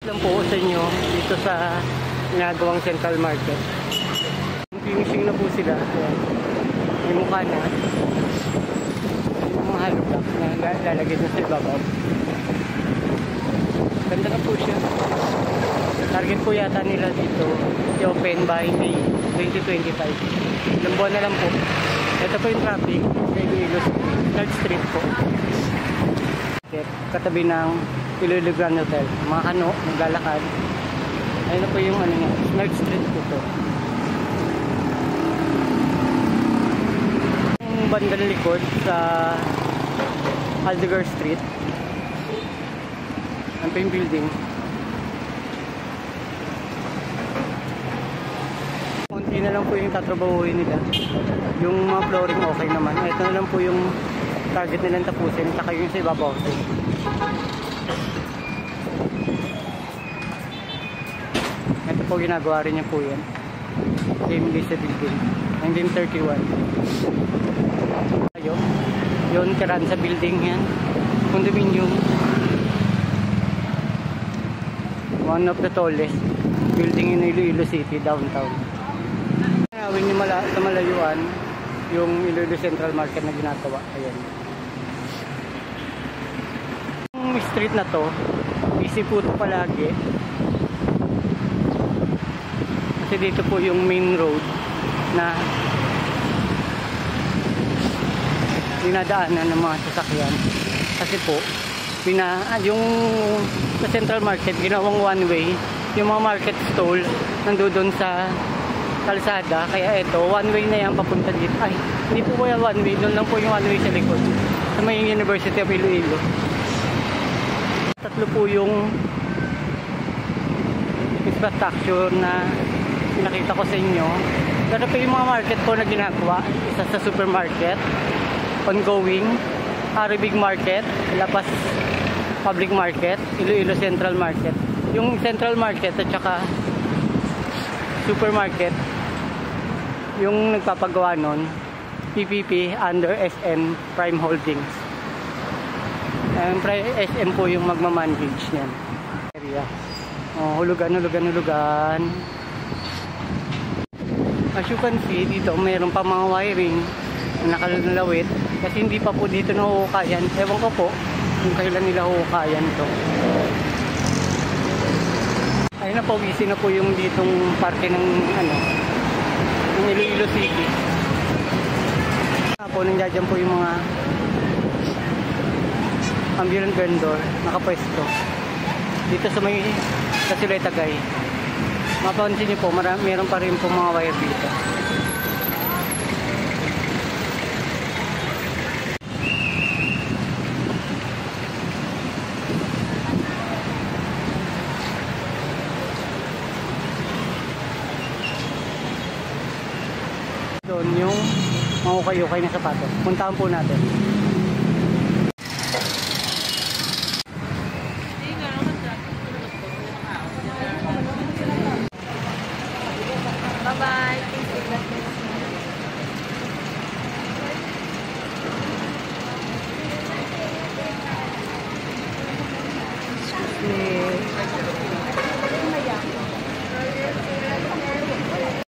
lang po sa inyo dito sa ginagawang Central Market. Finishing na po sila. Ayan. May mukha na. Yung mga hollow block na lalagay na sa ibabaw. Ganda na po siya. Target po yata nila dito i-open by May 2025. Ilang buwan na lang po. Ito po yung traffic kay Iloilo Third Street po. Katabi ng Iloilo Grand Hotel. Mga kano, naglalakad. Ayun na po yung ano nga, Third Street po to. Yung bandang likod sa Aldegar Street. Ano po yung building. Konti na lang po yung tatrabahuhin nila. Yung mga flooring okay naman. Ito na lang po yung target nilang tapusin. Saka yung sa ibabaw. Ito po ginagawa rin niya po yan. Same day sa building. 1931. Ayun. Yun, tiran sa building yan. Condominium. One of the tallest building in Iloilo City, downtown. Nawin niyo sa malayuan yung Iloilo Central Market na ginagawa. Ayan. Yung street na to, busy po ito palagi. Kasi dito po yung main road na dinadaanan ng mga sasakyan. Kasi po, yung sa Central Market, ginawang one way. Yung mga market stall nandoon sa kalsada, kaya ito one way na yan papunta dito. Ay, hindi po kaya one way, doon lang po yung one way sa likod sa may University of Iloilo. Tatlo po yung infrastructure na pinakita ko sa inyo. Pero po yung mga market po na ginagawa, isa sa supermarket, ongoing, Aribig Market, Lapas Public Market, Iloilo Central Market. Yung Central Market at saka supermarket, yung nagpapagawa nun, PPP under SM Prime Holdings. SM po yung magmamanage niyan. Area. Hulugan. As you can see, dito mayroon pa mga wiring na nakalalawit kasi hindi pa po dito nahuhukayan. Ewan ko po kung kailan nila huhukayan to. Ayun na po, busy na po yung ditong parke ng ng Iloilo City. Po, nandiyan po yung mga ambulant vendor nakapwesto dito sa may Kasulay Tagay. Mapapansin niyo po, meron pa rin po mga wire dito. Doon yung mahukay-ukay na sapatos. Puntahan po natin.